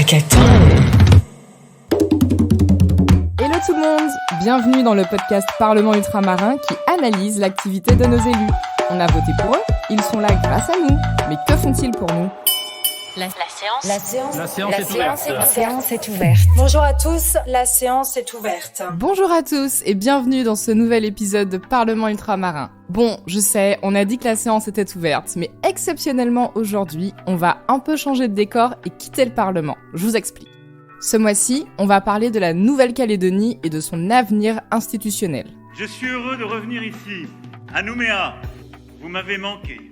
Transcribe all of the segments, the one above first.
Hackathon. Hello tout le monde, bienvenue dans le podcast Parlement Ultramarin qui analyse l'activité de nos élus. On a voté pour eux, ils sont là grâce à nous. Mais que font-ils pour nous ? La séance est ouverte. Bonjour à tous, la séance est ouverte. Bonjour à tous et bienvenue dans ce nouvel épisode de Parlement Ultramarin. Bon, je sais, on a dit que la séance était ouverte, mais exceptionnellement aujourd'hui, on va un peu changer de décor et quitter le Parlement. Je vous explique. Ce mois-ci, on va parler de la Nouvelle-Calédonie et de son avenir institutionnel. Je suis heureux de revenir ici, à Nouméa. Vous m'avez manqué.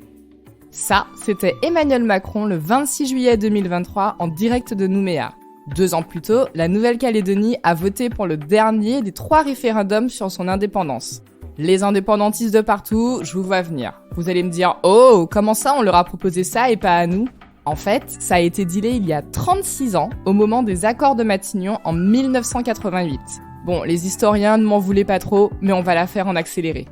Ça, c'était Emmanuel Macron le 26 juillet 2023 en direct de Nouméa. 2 ans plus tôt, la Nouvelle-Calédonie a voté pour le dernier des 3 référendums sur son indépendance. Les indépendantistes de partout, je vous vois venir. Vous allez me dire « Oh, comment ça on leur a proposé ça et pas à nous ?» En fait, ça a été dealé il y a 36 ans, au moment des accords de Matignon en 1988. Bon, les historiens ne m'en voulaient pas trop, mais on va la faire en accéléré.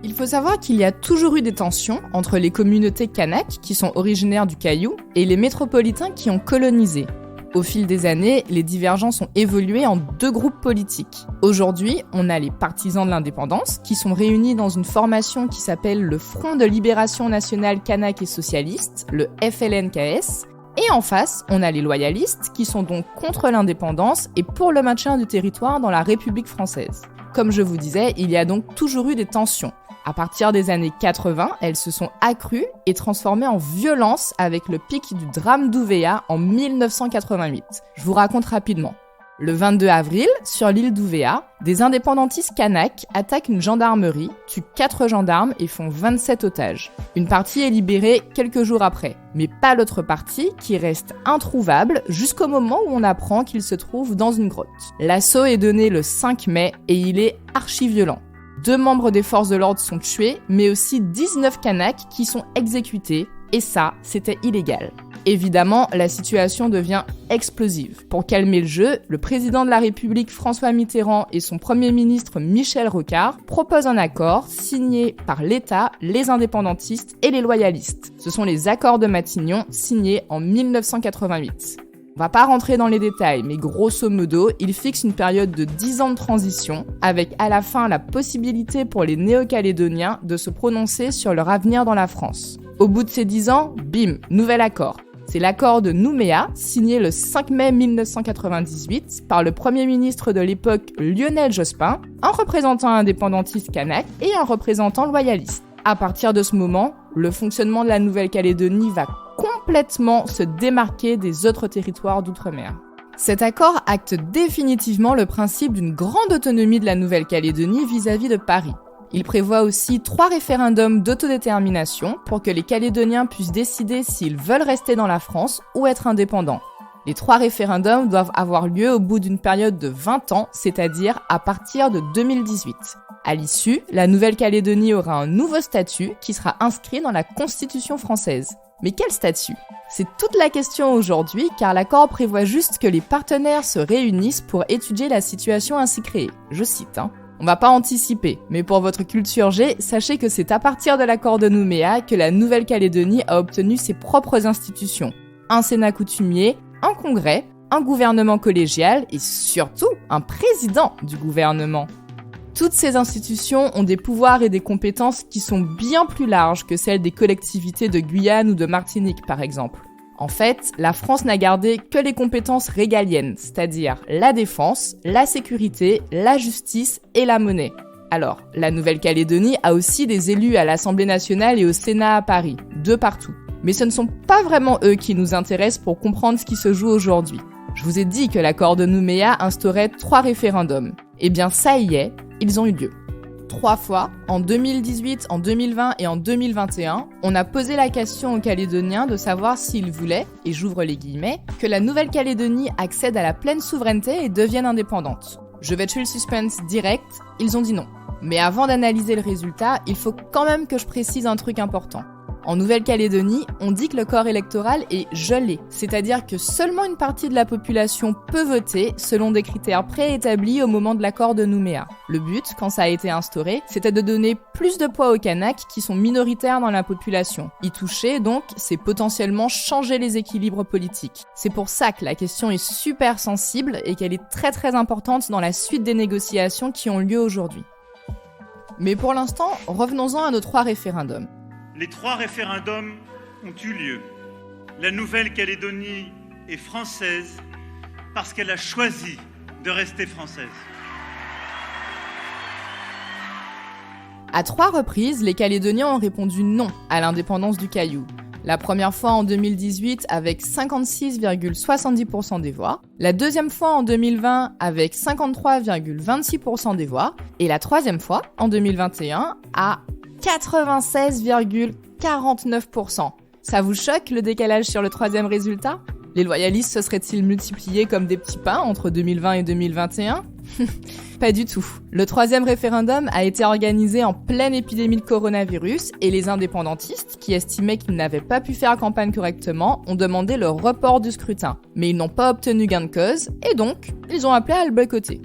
Il faut savoir qu'il y a toujours eu des tensions entre les communautés kanaks, qui sont originaires du Caillou, et les métropolitains qui ont colonisé. Au fil des années, les divergences ont évolué en 2 groupes politiques. Aujourd'hui, on a les partisans de l'indépendance, qui sont réunis dans une formation qui s'appelle le Front de Libération Nationale Kanak et Socialiste, le FLNKS, et en face, on a les loyalistes, qui sont donc contre l'indépendance et pour le maintien du territoire dans la République française. Comme je vous disais, il y a donc toujours eu des tensions. À partir des années 80, elles se sont accrues et transformées en violence avec le pic du drame d'Ouvéa en 1988. Je vous raconte rapidement. Le 22 avril, sur l'île d'Ouvéa, des indépendantistes kanaks attaquent une gendarmerie, tuent 4 gendarmes et font 27 otages. Une partie est libérée quelques jours après, mais pas l'autre partie qui reste introuvable jusqu'au moment où on apprend qu'il se trouve dans une grotte. L'assaut est donné le 5 mai et il est archi-violent. 2 membres des forces de l'ordre sont tués, mais aussi 19 kanaks qui sont exécutés, et ça, c'était illégal. Évidemment, la situation devient explosive. Pour calmer le jeu, le président de la République François Mitterrand et son premier ministre Michel Rocard proposent un accord signé par l'État, les indépendantistes et les loyalistes. Ce sont les accords de Matignon signés en 1988. On va pas rentrer dans les détails, mais grosso modo, il fixe une période de 10 ans de transition, avec à la fin la possibilité pour les Néo-Calédoniens de se prononcer sur leur avenir dans la France. Au bout de ces 10 ans, bim, nouvel accord. C'est l'accord de Nouméa, signé le 5 mai 1998 par le premier ministre de l'époque Lionel Jospin, un représentant indépendantiste kanak et un représentant loyaliste. À partir de ce moment, le fonctionnement de la Nouvelle-Calédonie va complètement se démarquer des autres territoires d'outre-mer. Cet accord acte définitivement le principe d'une grande autonomie de la Nouvelle-Calédonie vis-à-vis de Paris. Il prévoit aussi 3 référendums d'autodétermination pour que les Calédoniens puissent décider s'ils veulent rester dans la France ou être indépendants. Les 3 référendums doivent avoir lieu au bout d'une période de 20 ans, c'est-à-dire à partir de 2018. À l'issue, la Nouvelle-Calédonie aura un nouveau statut qui sera inscrit dans la Constitution française. Mais quel statut ? C'est toute la question aujourd'hui, car l'accord prévoit juste que les partenaires se réunissent pour étudier la situation ainsi créée. Je cite, On va pas anticiper, mais pour votre culture G, sachez que c'est à partir de l'accord de Nouméa que la Nouvelle-Calédonie a obtenu ses propres institutions. Un Sénat coutumier, un congrès, un gouvernement collégial et surtout un président du gouvernement. Toutes ces institutions ont des pouvoirs et des compétences qui sont bien plus larges que celles des collectivités de Guyane ou de Martinique, par exemple. En fait, la France n'a gardé que les compétences régaliennes, c'est-à-dire la défense, la sécurité, la justice et la monnaie. Alors, la Nouvelle-Calédonie a aussi des élus à l'Assemblée nationale et au Sénat à Paris, 2 partout. Mais ce ne sont pas vraiment eux qui nous intéressent pour comprendre ce qui se joue aujourd'hui. Je vous ai dit que l'accord de Nouméa instaurait 3 référendums. Eh bien, ça y est, ils ont eu lieu. 3 fois, en 2018, en 2020 et en 2021, on a posé la question aux Calédoniens de savoir s'ils voulaient, et j'ouvre les guillemets, que la Nouvelle-Calédonie accède à la pleine souveraineté et devienne indépendante. Je vais tuer le suspense direct, ils ont dit non. Mais avant d'analyser le résultat, il faut quand même que je précise un truc important. En Nouvelle-Calédonie, on dit que le corps électoral est gelé, c'est-à-dire que seulement une partie de la population peut voter selon des critères préétablis au moment de l'accord de Nouméa. Le but, quand ça a été instauré, c'était de donner plus de poids aux Kanaks qui sont minoritaires dans la population. Y toucher, donc, c'est potentiellement changer les équilibres politiques. C'est pour ça que la question est super sensible et qu'elle est très très importante dans la suite des négociations qui ont lieu aujourd'hui. Mais pour l'instant, revenons-en à nos 3 référendums. Les 3 référendums ont eu lieu. La Nouvelle-Calédonie est française parce qu'elle a choisi de rester française. À 3 reprises, les Calédoniens ont répondu non à l'indépendance du Caillou. La première fois en 2018 avec 56,70% des voix, la deuxième fois en 2020 avec 53,26% des voix, et la troisième fois en 2021 à 96,49%. Ça vous choque le décalage sur le troisième résultat ? Les loyalistes se seraient-ils multipliés comme des petits pains entre 2020 et 2021 ? Pas du tout. Le troisième référendum a été organisé en pleine épidémie de coronavirus et les indépendantistes, qui estimaient qu'ils n'avaient pas pu faire campagne correctement, ont demandé le report du scrutin. Mais ils n'ont pas obtenu gain de cause et donc, ils ont appelé à le boycotter.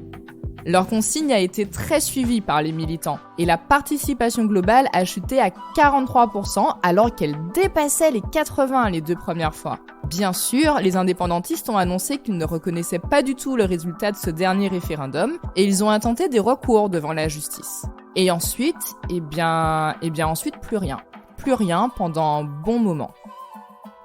Leur consigne a été très suivie par les militants et la participation globale a chuté à 43% alors qu'elle dépassait les 80% les 2 premières fois. Bien sûr, les indépendantistes ont annoncé qu'ils ne reconnaissaient pas du tout le résultat de ce dernier référendum et ils ont intenté des recours devant la justice. Et ensuite, ensuite plus rien. Plus rien pendant un bon moment.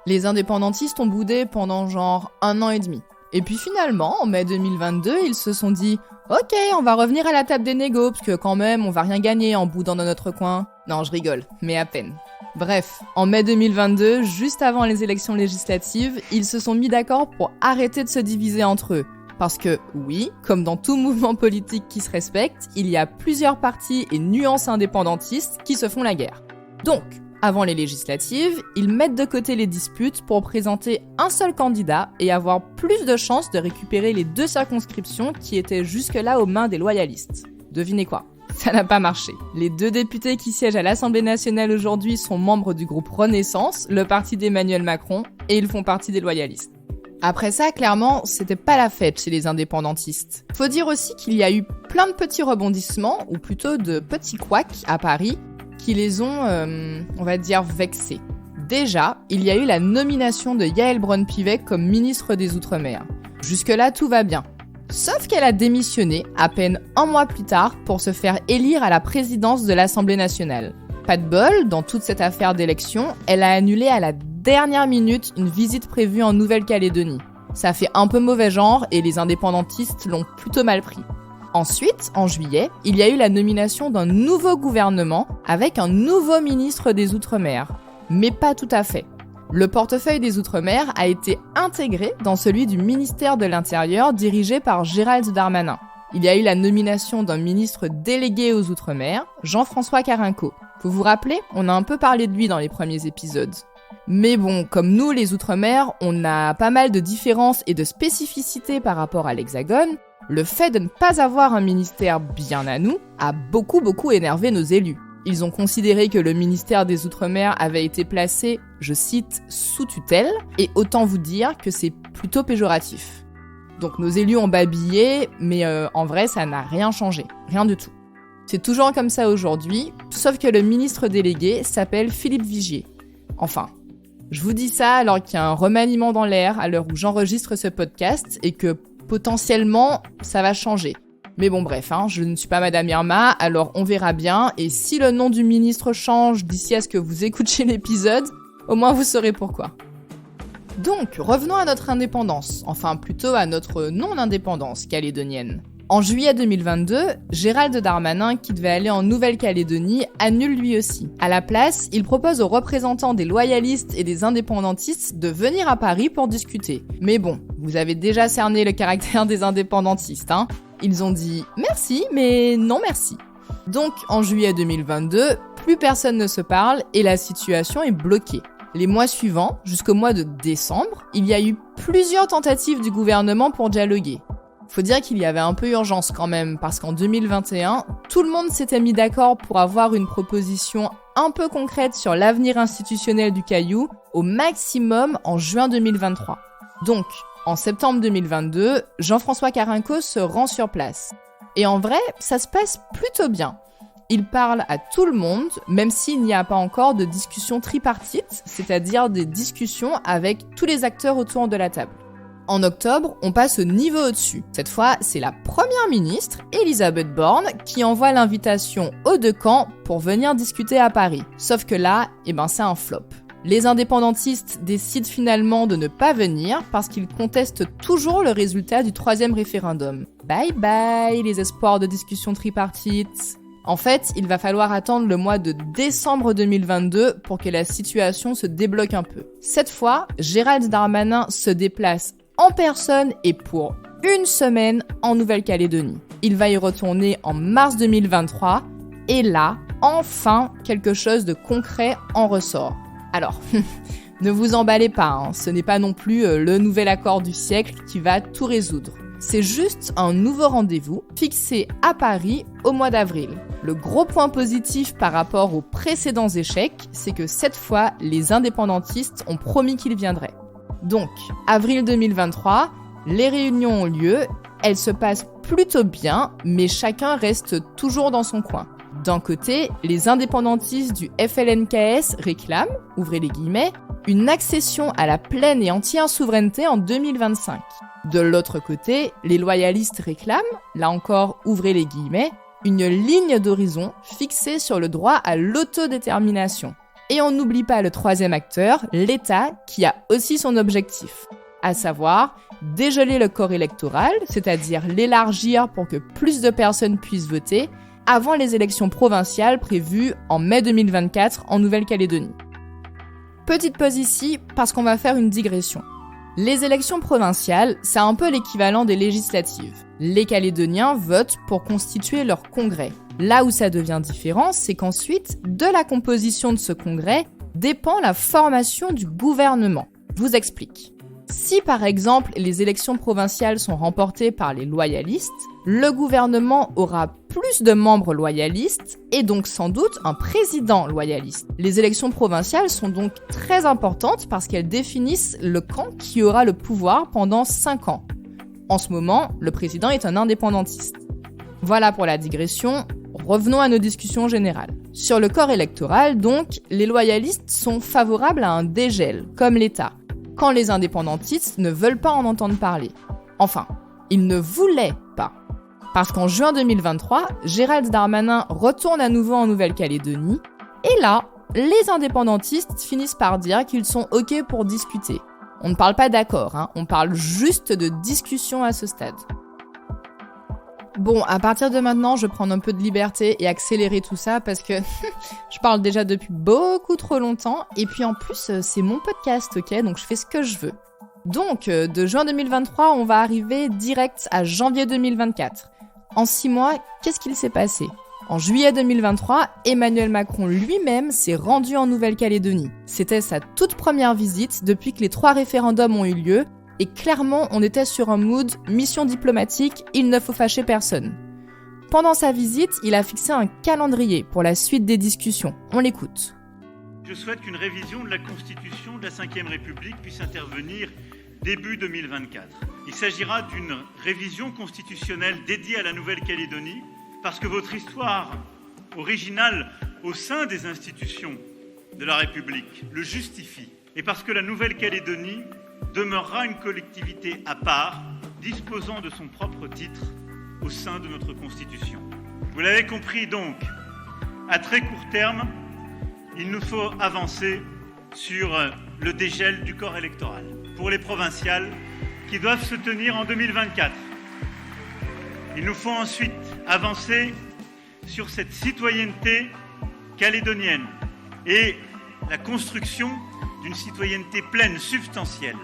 Les indépendantistes ont boudé pendant genre 1 an et demi. Et puis finalement, en mai 2022, ils se sont dit « Ok, on va revenir à la table des négos, parce que quand même, on va rien gagner en boudant dans notre coin. » Non, je rigole, mais à peine. Bref, en mai 2022, juste avant les élections législatives, ils se sont mis d'accord pour arrêter de se diviser entre eux. Parce que, oui, comme dans tout mouvement politique qui se respecte, il y a plusieurs partis et nuances indépendantistes qui se font la guerre. Donc, avant les législatives, ils mettent de côté les disputes pour présenter un seul candidat et avoir plus de chances de récupérer les 2 circonscriptions qui étaient jusque-là aux mains des loyalistes. Devinez quoi ? Ça n'a pas marché. Les 2 députés qui siègent à l'Assemblée nationale aujourd'hui sont membres du groupe Renaissance, le parti d'Emmanuel Macron, et ils font partie des loyalistes. Après ça, clairement, c'était pas la fête chez les indépendantistes. Faut dire aussi qu'il y a eu plein de petits rebondissements, ou plutôt de petits couacs à Paris, qui les ont, on va dire, vexés. Déjà, il y a eu la nomination de Yaël Braun-Pivet comme ministre des Outre-mer. Jusque-là, tout va bien. Sauf qu'elle a démissionné à peine 1 mois plus tard pour se faire élire à la présidence de l'Assemblée nationale. Pas de bol, dans toute cette affaire d'élection, elle a annulé à la dernière minute une visite prévue en Nouvelle-Calédonie. Ça fait un peu mauvais genre et les indépendantistes l'ont plutôt mal pris. Ensuite, en juillet, il y a eu la nomination d'un nouveau gouvernement avec un nouveau ministre des Outre-mer. Mais pas tout à fait. Le portefeuille des Outre-mer a été intégré dans celui du ministère de l'Intérieur dirigé par Gérald Darmanin. Il y a eu la nomination d'un ministre délégué aux Outre-mer, Jean-François Carenco. Vous vous rappelez ? On a un peu parlé de lui dans les premiers épisodes. Mais bon, comme nous, les Outre-mer, on a pas mal de différences et de spécificités par rapport à l'Hexagone. Le fait de ne pas avoir un ministère bien à nous a beaucoup énervé nos élus. Ils ont considéré que le ministère des Outre-mer avait été placé, je cite, sous tutelle, et autant vous dire que c'est plutôt péjoratif. Donc nos élus ont babillé, mais en vrai ça n'a rien changé, rien du tout. C'est toujours comme ça aujourd'hui, sauf que le ministre délégué s'appelle Philippe Vigier. Enfin, je vous dis ça alors qu'il y a un remaniement dans l'air à l'heure où j'enregistre ce podcast et que potentiellement ça va changer. Mais bon bref, je ne suis pas Madame Irma, alors on verra bien, et si le nom du ministre change d'ici à ce que vous écoutiez l'épisode, au moins vous saurez pourquoi. Donc, revenons à notre indépendance, enfin plutôt à notre non-indépendance calédonienne. En juillet 2022, Gérald Darmanin, qui devait aller en Nouvelle-Calédonie, annule lui aussi. À la place, il propose aux représentants des loyalistes et des indépendantistes de venir à Paris pour discuter. Mais bon, vous avez déjà cerné le caractère des indépendantistes, Ils ont dit « merci, mais non merci ». Donc, en juillet 2022, plus personne ne se parle et la situation est bloquée. Les mois suivants, jusqu'au mois de décembre, il y a eu plusieurs tentatives du gouvernement pour dialoguer. Faut dire qu'il y avait un peu urgence quand même, parce qu'en 2021, tout le monde s'était mis d'accord pour avoir une proposition un peu concrète sur l'avenir institutionnel du Caillou, au maximum en juin 2023. Donc, en septembre 2022, Jean-François Carenco se rend sur place. Et en vrai, ça se passe plutôt bien. Il parle à tout le monde, même s'il n'y a pas encore de discussion tripartite, c'est-à-dire des discussions avec tous les acteurs autour de la table. En octobre, on passe au niveau au-dessus. Cette fois, c'est la première ministre, Elisabeth Borne, qui envoie l'invitation aux deux camps pour venir discuter à Paris. Sauf que là, c'est un flop. Les indépendantistes décident finalement de ne pas venir parce qu'ils contestent toujours le résultat du 3e référendum. Bye bye les espoirs de discussion tripartite. En fait, il va falloir attendre le mois de décembre 2022 pour que la situation se débloque un peu. Cette fois, Gérald Darmanin se déplace en personne et pour une semaine en Nouvelle-Calédonie. Il va y retourner en mars 2023 et là, enfin, quelque chose de concret en ressort. Alors, ne vous emballez pas, ce n'est pas non plus le nouvel accord du siècle qui va tout résoudre. C'est juste un nouveau rendez-vous fixé à Paris au mois d'avril. Le gros point positif par rapport aux précédents échecs, c'est que cette fois, les indépendantistes ont promis qu'ils viendraient. Donc, avril 2023, les réunions ont lieu, elles se passent plutôt bien, mais chacun reste toujours dans son coin. D'un côté, les indépendantistes du FLNKS réclament, ouvrez les guillemets, une accession à la pleine et entière souveraineté en 2025. De l'autre côté, les loyalistes réclament, là encore, ouvrez les guillemets, une ligne d'horizon fixée sur le droit à l'autodétermination. Et on n'oublie pas le troisième acteur, l'État, qui a aussi son objectif, à savoir dégeler le corps électoral, c'est-à-dire l'élargir pour que plus de personnes puissent voter, avant les élections provinciales prévues en mai 2024 en Nouvelle-Calédonie. Petite pause ici, parce qu'on va faire une digression. Les élections provinciales, c'est un peu l'équivalent des législatives. Les Calédoniens votent pour constituer leur congrès. Là où ça devient différent, c'est qu'ensuite, de la composition de ce congrès, dépend la formation du gouvernement. Je vous explique. Si par exemple les élections provinciales sont remportées par les loyalistes, le gouvernement aura plus de membres loyalistes et donc sans doute un président loyaliste. Les élections provinciales sont donc très importantes parce qu'elles définissent le camp qui aura le pouvoir pendant 5 ans. En ce moment, le président est un indépendantiste. Voilà pour la digression, revenons à nos discussions générales. Sur le corps électoral, donc, les loyalistes sont favorables à un dégel, comme l'État, quand les indépendantistes ne veulent pas en entendre parler. Enfin, ils ne voulaient pas. Parce qu'en juin 2023, Gérald Darmanin retourne à nouveau en Nouvelle-Calédonie, et là, les indépendantistes finissent par dire qu'ils sont OK pour discuter. On ne parle pas d'accord, on parle juste de discussion à ce stade. Bon, à partir de maintenant, je vais prendre un peu de liberté et accélérer tout ça parce que je parle déjà depuis beaucoup trop longtemps. Et puis en plus, c'est mon podcast, ok ? Donc je fais ce que je veux. Donc, de juin 2023, on va arriver direct à janvier 2024. En 6 mois, qu'est-ce qu'il s'est passé ? En juillet 2023, Emmanuel Macron lui-même s'est rendu en Nouvelle-Calédonie. C'était sa toute première visite depuis que les 3 référendums ont eu lieu. Et clairement, on était sur un mood mission diplomatique, il ne faut fâcher personne. Pendant sa visite, il a fixé un calendrier pour la suite des discussions. On l'écoute. Je souhaite qu'une révision de la Constitution de la Ve République puisse intervenir début 2024. Il s'agira d'une révision constitutionnelle dédiée à la Nouvelle-Calédonie, parce que votre histoire originale au sein des institutions de la République le justifie, et parce que la Nouvelle-Calédonie demeurera une collectivité à part, disposant de son propre titre au sein de notre Constitution. Vous l'avez compris donc, à très court terme, il nous faut avancer sur le dégel du corps électoral pour les provinciales qui doivent se tenir en 2024. Il nous faut ensuite avancer sur cette citoyenneté calédonienne et la construction d'une citoyenneté pleine, substantielle.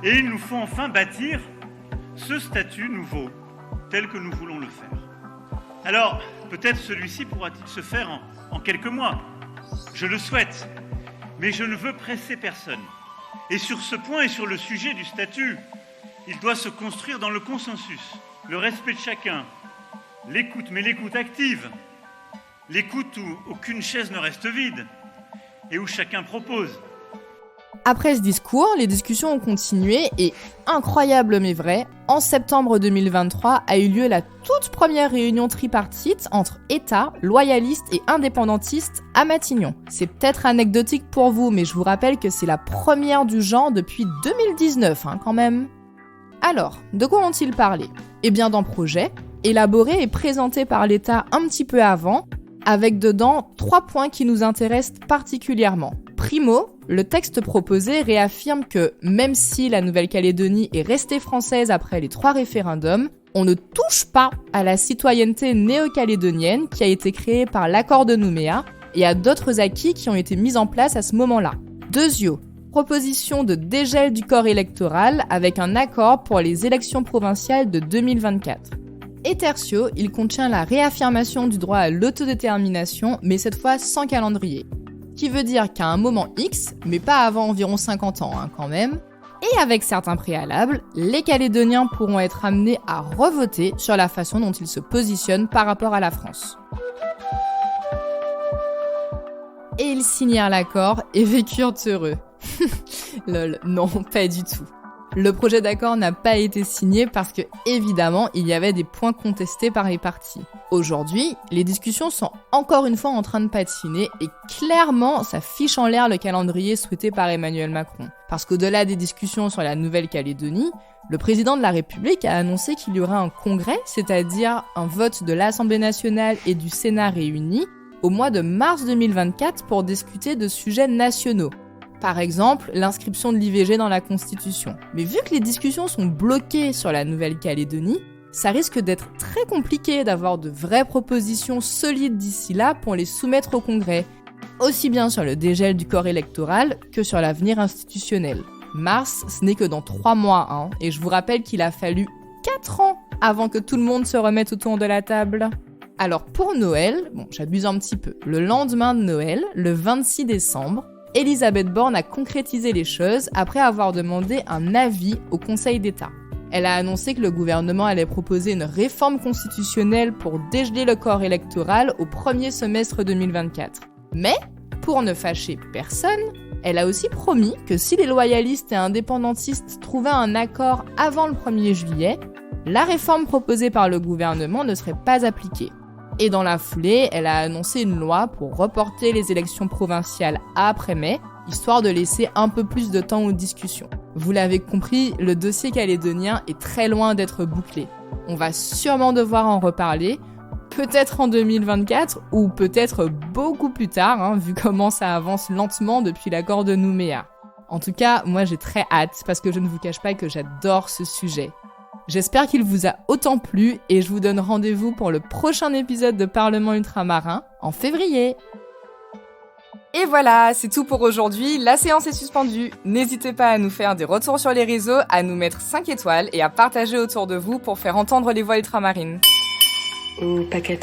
Et il nous faut enfin bâtir ce statut nouveau, tel que nous voulons le faire. Alors, peut-être celui-ci pourra-t-il se faire en quelques mois. Je le souhaite, mais je ne veux presser personne. Et sur ce point et sur le sujet du statut, il doit se construire dans le consensus. le respect de chacun, l'écoute, mais l'écoute active, l'écoute où aucune chaise ne reste vide et où chacun propose. Après ce discours, les discussions ont continué et, incroyable mais vrai, en septembre 2023 a eu lieu la toute première réunion tripartite entre État, loyalistes et indépendantistes à Matignon. C'est peut-être anecdotique pour vous, mais je vous rappelle que c'est la première du genre depuis 2019, quand même. Alors, de quoi ont-ils parlé ? Eh bien d'un projet, élaboré et présenté par l'État un petit peu avant, avec dedans 3 points qui nous intéressent particulièrement. Primo, le texte proposé réaffirme que même si la Nouvelle-Calédonie est restée française après les 3 référendums, on ne touche pas à la citoyenneté néo-calédonienne qui a été créée par l'accord de Nouméa et à d'autres acquis qui ont été mis en place à ce moment-là. Deuxio, proposition de dégel du corps électoral avec un accord pour les élections provinciales de 2024. Et tertio, il contient la réaffirmation du droit à l'autodétermination, mais cette fois sans calendrier. Qui veut dire qu'à un moment X, mais pas avant environ 50 ans quand même, et avec certains préalables, les Calédoniens pourront être amenés à revoter sur la façon dont ils se positionnent par rapport à la France. Et ils signèrent l'accord et vécurent heureux. Lol, non, pas du tout. Le projet d'accord n'a pas été signé parce que, évidemment, il y avait des points contestés par les parties. Aujourd'hui, les discussions sont encore une fois en train de patiner et clairement, ça fiche en l'air le calendrier souhaité par Emmanuel Macron. Parce qu'au-delà des discussions sur la Nouvelle-Calédonie, le président de la République a annoncé qu'il y aurait un congrès, c'est-à-dire un vote de l'Assemblée nationale et du Sénat réunis, au mois de mars 2024 pour discuter de sujets nationaux. Par exemple, l'inscription de l'IVG dans la Constitution. Mais vu que les discussions sont bloquées sur la Nouvelle-Calédonie, ça risque d'être très compliqué d'avoir de vraies propositions solides d'ici là pour les soumettre au Congrès, aussi bien sur le dégel du corps électoral que sur l'avenir institutionnel. Mars, ce n'est que dans 3 mois, et je vous rappelle qu'il a fallu 4 ans avant que tout le monde se remette autour de la table. Alors pour Noël, j'abuse un petit peu, le lendemain de Noël, le 26 décembre, Elisabeth Borne a concrétisé les choses après avoir demandé un avis au Conseil d'État. Elle a annoncé que le gouvernement allait proposer une réforme constitutionnelle pour dégeler le corps électoral au premier semestre 2024. Mais, pour ne fâcher personne, elle a aussi promis que si les loyalistes et indépendantistes trouvaient un accord avant le 1er juillet, la réforme proposée par le gouvernement ne serait pas appliquée. Et dans la foulée, elle a annoncé une loi pour reporter les élections provinciales après mai, histoire de laisser un peu plus de temps aux discussions. Vous l'avez compris, le dossier calédonien est très loin d'être bouclé. On va sûrement devoir en reparler, peut-être en 2024 ou peut-être beaucoup plus tard, vu comment ça avance lentement depuis l'accord de Nouméa. En tout cas, moi j'ai très hâte parce que je ne vous cache pas que j'adore ce sujet. J'espère qu'il vous a autant plu et je vous donne rendez-vous pour le prochain épisode de Parlement Ultramarin en février. Et voilà, c'est tout pour aujourd'hui, la séance est suspendue. N'hésitez pas à nous faire des retours sur les réseaux, à nous mettre 5 étoiles et à partager autour de vous pour faire entendre les voix ultramarines. Au paquet